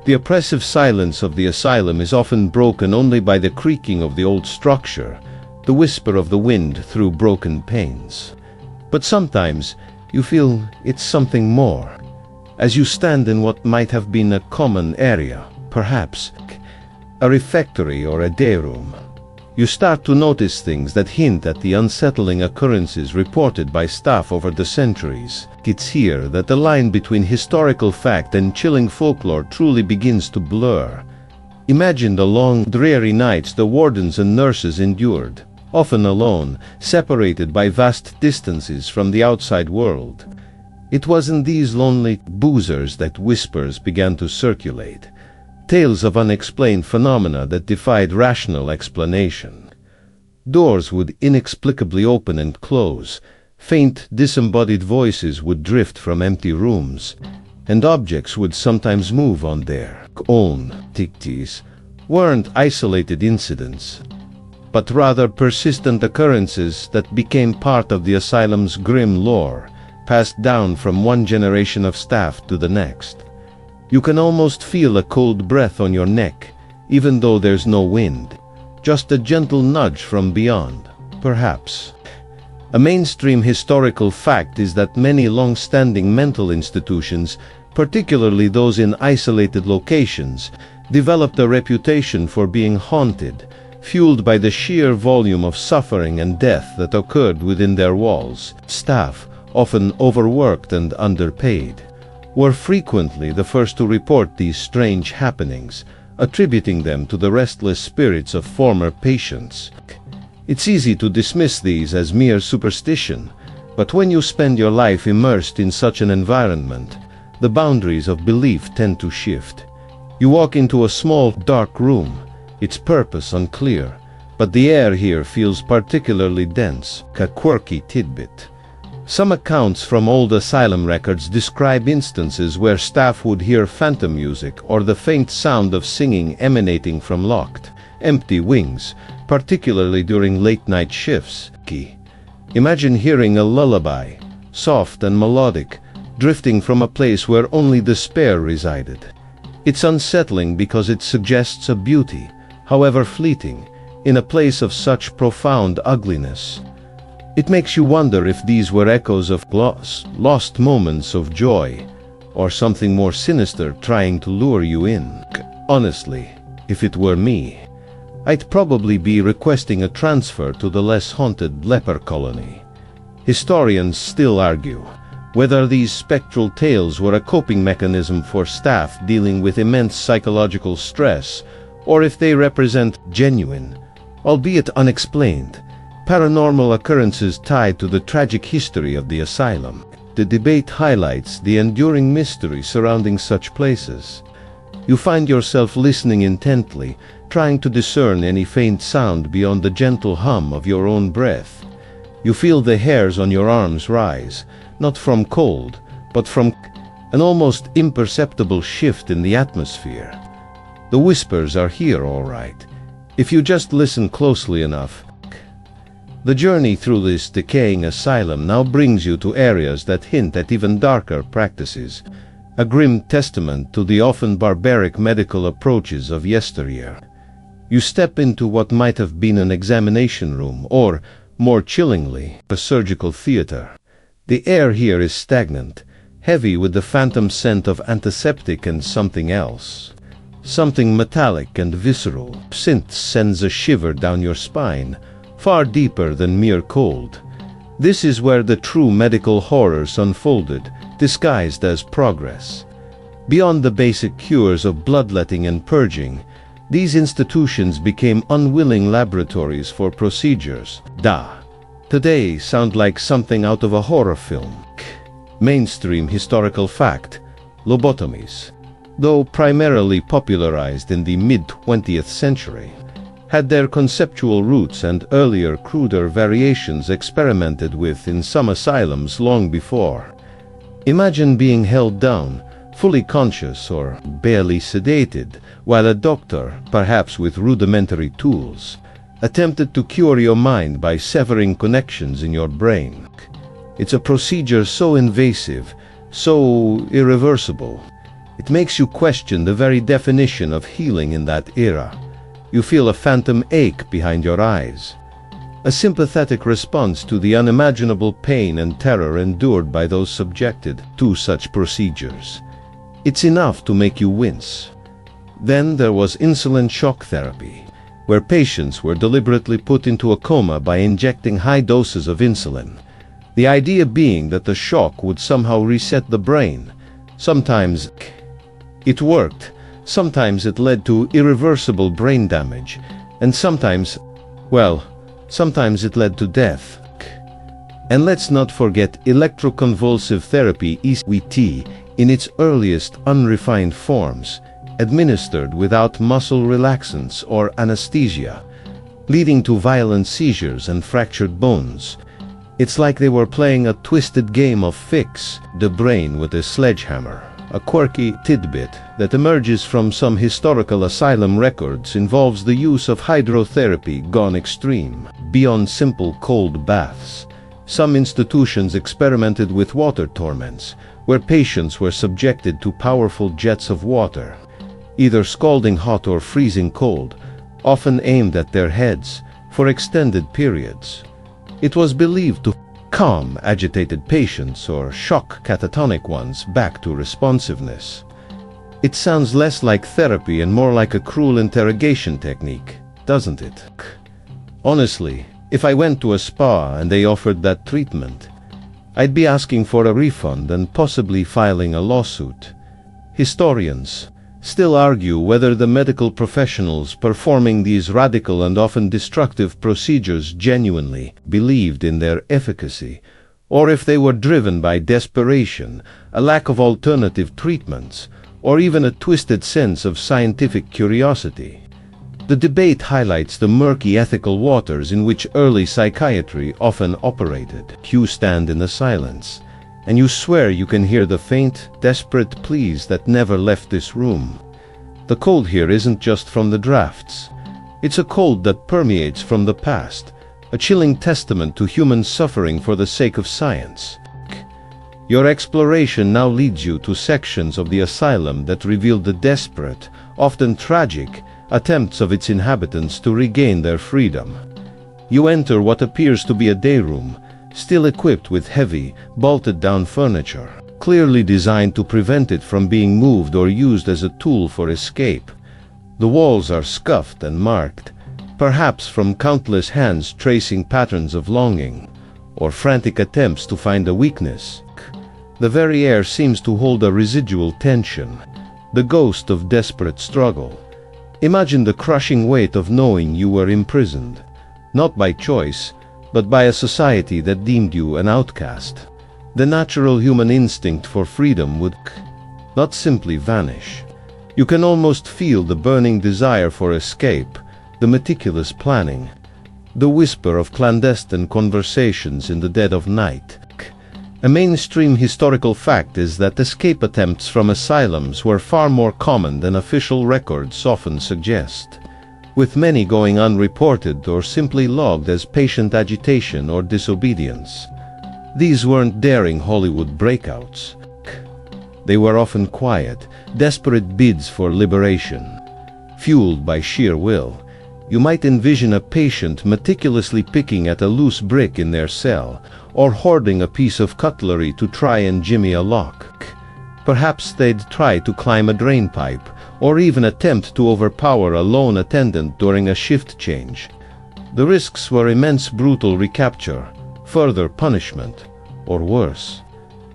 The oppressive silence of the asylum is often broken only by the creaking of the old structure, the whisper of the wind through broken panes. But sometimes you feel it's something more. As you stand in what might have been a common area, perhaps a refectory or a day room, you start to notice things that hint at the unsettling occurrences reported by staff over the centuries. It's here that the line between historical fact and chilling folklore truly begins to blur. Imagine the long, dreary nights the wardens and nurses endured, often alone, separated by vast distances from the outside world. It was in these lonely boozers that whispers began to circulate. Tales of unexplained phenomena that defied rational explanation. Doors would inexplicably open and close, faint disembodied voices would drift from empty rooms, and objects would sometimes move on their own. These weren't isolated incidents, but rather persistent occurrences that became part of the asylum's grim lore, passed down from one generation of staff to the next. You can almost feel a cold breath on your neck, even though there's no wind. Just a gentle nudge from beyond, perhaps. A mainstream historical fact is that many long-standing mental institutions, particularly those in isolated locations, developed a reputation for being haunted, fueled by the sheer volume of suffering and death that occurred within their walls. Staff, often overworked and underpaid, were frequently the first to report these strange happenings, attributing them to the restless spirits of former patients. It's easy to dismiss these as mere superstition, but when you spend your life immersed in such an environment, the boundaries of belief tend to shift. You walk into a small, dark room, its purpose unclear, but the air here feels particularly dense, a quirky tidbit. Some accounts from old asylum records describe instances where staff would hear phantom music or the faint sound of singing emanating from locked, empty wings, particularly during late-night shifts. Imagine hearing a lullaby, soft and melodic, drifting from a place where only despair resided. It's unsettling because it suggests a beauty, however fleeting, in a place of such profound ugliness. It makes you wonder if these were echoes of lost moments of joy, or something more sinister trying to lure you in. Honestly, if it were me, I'd probably be requesting a transfer to the less haunted leper colony. Historians still argue whether these spectral tales were a coping mechanism for staff dealing with immense psychological stress, or if they represent genuine, albeit unexplained, paranormal occurrences tied to the tragic history of the asylum. The debate highlights the enduring mystery surrounding such places. You find yourself listening intently, trying to discern any faint sound beyond the gentle hum of your own breath. You feel the hairs on your arms rise, not from cold, but from an almost imperceptible shift in the atmosphere. The whispers are here, all right, if you just listen closely enough. The journey through this decaying asylum now brings you to areas that hint at even darker practices, a grim testament to the often barbaric medical approaches of yesteryear. You step into what might have been an examination room, or, more chillingly, a surgical theater. The air here is stagnant, heavy with the phantom scent of antiseptic and something else. Something metallic and visceral. Scent sends a shiver down your spine, far deeper than mere cold. This is where the true medical horrors unfolded, disguised as progress. Beyond the basic cures of bloodletting and purging, these institutions became unwilling laboratories for procedures. Today sound like something out of a horror film. Mainstream historical fact: lobotomies, though primarily popularized in the mid-20th century, had their conceptual roots and earlier, cruder variations experimented with in some asylums long before. Imagine being held down, fully conscious or barely sedated, while a doctor, perhaps with rudimentary tools, attempted to cure your mind by severing connections in your brain. It's a procedure so invasive, so irreversible. It It makes you question the very definition of healing in that era. You feel a phantom ache behind your eyes, a sympathetic response to the unimaginable pain and terror endured by those subjected to such procedures. It's enough to make you wince. Then there was insulin shock therapy, where patients were deliberately put into a coma by injecting high doses of insulin. The idea being that the shock would somehow reset the brain. Sometimes it worked, sometimes it led to irreversible brain damage, and sometimes it led to death. And let's not forget electroconvulsive therapy, ECT, in its earliest unrefined forms, administered without muscle relaxants or anesthesia, leading to violent seizures and fractured bones. It's like they were playing a twisted game of fix the brain with a sledgehammer. A quirky tidbit that emerges from some historical asylum records involves the use of hydrotherapy gone extreme, beyond simple cold baths. Some institutions experimented with water torments, where patients were subjected to powerful jets of water, either scalding hot or freezing cold, often aimed at their heads, for extended periods. It was believed to calm agitated patients or shock catatonic ones back to responsiveness. It sounds less like therapy and more like a cruel interrogation technique, doesn't it? Honestly, if I went to a spa and they offered that treatment, I'd be asking for a refund and possibly filing a lawsuit. Historians still argue whether the medical professionals performing these radical and often destructive procedures genuinely believed in their efficacy, or if they were driven by desperation, a lack of alternative treatments, or even a twisted sense of scientific curiosity. The debate highlights the murky ethical waters in which early psychiatry often operated. You stand in the silence, and you swear you can hear the faint, desperate pleas that never left this room. The cold here isn't just from the drafts. It's a cold that permeates from the past, a chilling testament to human suffering for the sake of science. Your exploration now leads you to sections of the asylum that reveal the desperate, often tragic, attempts of its inhabitants to regain their freedom. You enter what appears to be a day room, still equipped with heavy, bolted-down furniture, clearly designed to prevent it from being moved or used as a tool for escape. The walls are scuffed and marked, perhaps from countless hands tracing patterns of longing, or frantic attempts to find a weakness. The very air seems to hold a residual tension, the ghost of desperate struggle. Imagine the crushing weight of knowing you were imprisoned, not by choice, but by a society that deemed you an outcast. The natural human instinct for freedom would not simply vanish. You can almost feel the burning desire for escape, the meticulous planning, the whisper of clandestine conversations in the dead of night. A mainstream historical fact is that escape attempts from asylums were far more common than official records often suggest, with many going unreported or simply logged as patient agitation or disobedience. These weren't daring Hollywood breakouts. They were often quiet, desperate bids for liberation. Fueled by sheer will, you might envision a patient meticulously picking at a loose brick in their cell, or hoarding a piece of cutlery to try and jimmy a lock. Perhaps they'd try to climb a drain pipe, or even attempt to overpower a lone attendant during a shift change. The risks were immense: brutal recapture, further punishment, or worse,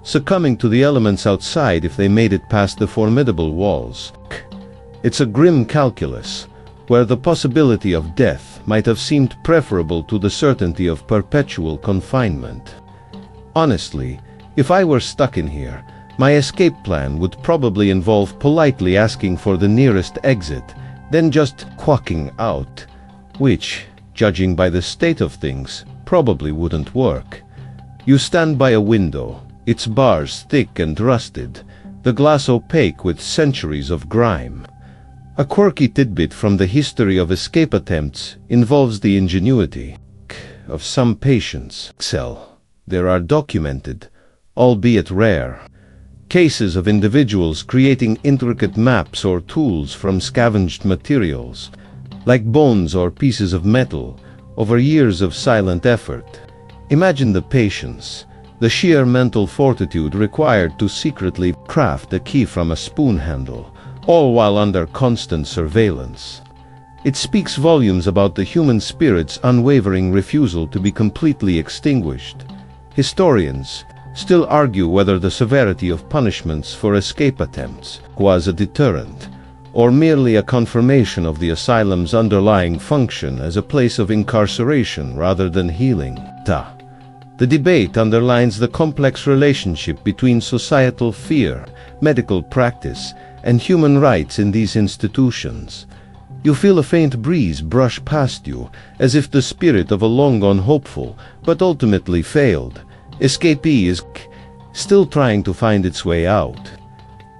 succumbing to the elements outside if they made it past the formidable walls. It's a grim calculus, where the possibility of death might have seemed preferable to the certainty of perpetual confinement. Honestly, if I were stuck in here, my escape plan would probably involve politely asking for the nearest exit, then just quacking out, which, judging by the state of things, probably wouldn't work. You stand by a window, its bars thick and rusted, the glass opaque with centuries of grime. A quirky tidbit from the history of escape attempts involves the ingenuity of some patients. There are documented, albeit rare, Cases of individuals creating intricate maps or tools from scavenged materials, like bones or pieces of metal, over years of silent effort. Imagine the patience, the sheer mental fortitude required to secretly craft a key from a spoon handle, all while under constant surveillance. It speaks volumes about the human spirit's unwavering refusal to be completely extinguished. Historians still argue whether the severity of punishments for escape attempts was a deterrent, or merely a confirmation of the asylum's underlying function as a place of incarceration rather than healing. The debate underlines the complex relationship between societal fear, medical practice, and human rights in these institutions. You feel a faint breeze brush past you, as if the spirit of a long-gone hopeful, but ultimately failed, escapee is still trying to find its way out.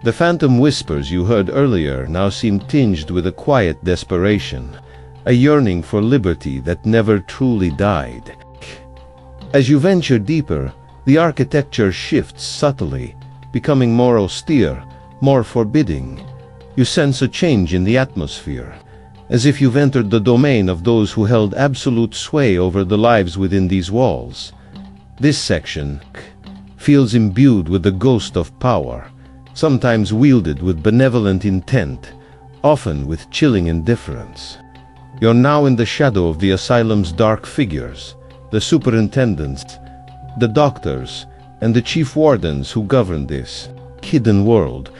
The phantom whispers you heard earlier now seem tinged with a quiet desperation, a yearning for liberty that never truly died. As you venture deeper, the architecture shifts subtly, becoming more austere, more forbidding. You sense a change in the atmosphere, as if you've entered the domain of those who held absolute sway over the lives within these walls. This section feels imbued with the ghost of power, sometimes wielded with benevolent intent, often with chilling indifference. You're now in the shadow of the asylum's dark figures, the superintendents, the doctors, and the chief wardens who govern this hidden world.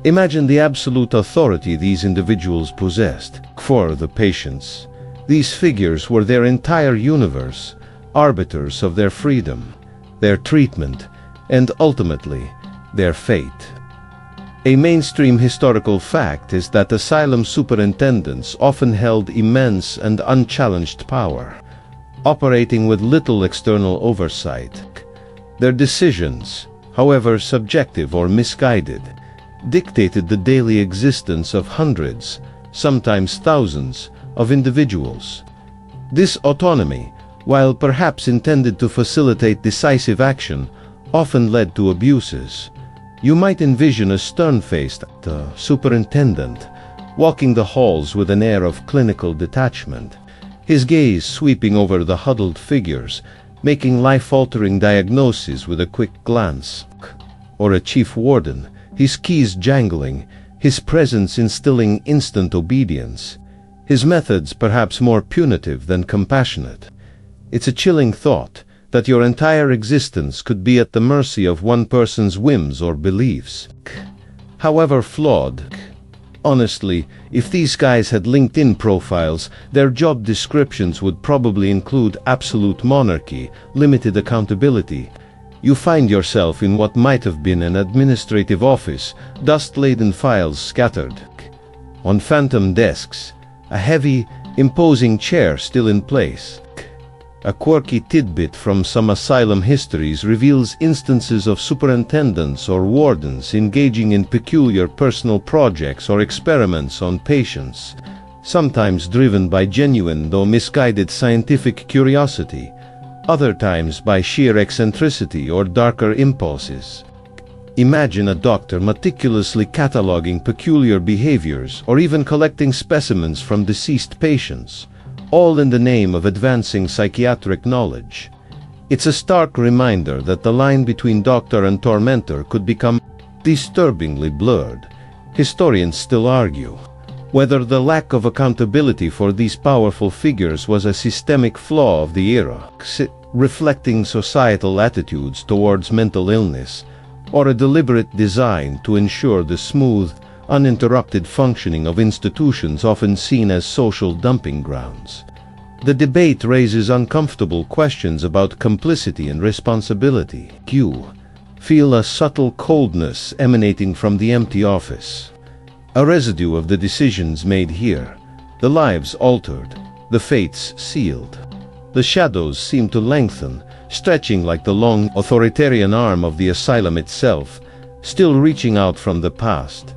Imagine the absolute authority these individuals possessed. For the patients, these figures were their entire universe, arbiters of their freedom, their treatment, and ultimately, their fate. A mainstream historical fact is that asylum superintendents often held immense and unchallenged power, operating with little external oversight. Their decisions, however subjective or misguided, dictated the daily existence of hundreds, sometimes thousands, of individuals. This autonomy, while perhaps intended to facilitate decisive action, often led to abuses. You might envision a stern-faced superintendent walking the halls with an air of clinical detachment, his gaze sweeping over the huddled figures, making life-altering diagnoses with a quick glance. Or a chief warden, his keys jangling, his presence instilling instant obedience, his methods perhaps more punitive than compassionate. It's a chilling thought that your entire existence could be at the mercy of one person's whims or beliefs, however flawed. Honestly, if these guys had LinkedIn profiles, their job descriptions would probably include absolute monarchy, limited accountability. You find yourself in what might have been an administrative office, dust-laden files scattered. On phantom desks, a heavy, imposing chair still in place. A quirky tidbit from some asylum histories reveals instances of superintendents or wardens engaging in peculiar personal projects or experiments on patients, sometimes driven by genuine though misguided scientific curiosity, other times by sheer eccentricity or darker impulses. Imagine a doctor meticulously cataloging peculiar behaviors or even collecting specimens from deceased patients, all in the name of advancing psychiatric knowledge. It's a stark reminder that the line between doctor and tormentor could become disturbingly blurred. Historians still argue whether the lack of accountability for these powerful figures was a systemic flaw of the era, reflecting societal attitudes towards mental illness, or a deliberate design to ensure the smooth, uninterrupted functioning of institutions often seen as social dumping grounds. The debate raises uncomfortable questions about complicity and responsibility. You feel a subtle coldness emanating from the empty office, a residue of the decisions made here, the lives altered, the fates sealed. The shadows seem to lengthen, stretching like the long, authoritarian arm of the asylum itself, still reaching out from the past.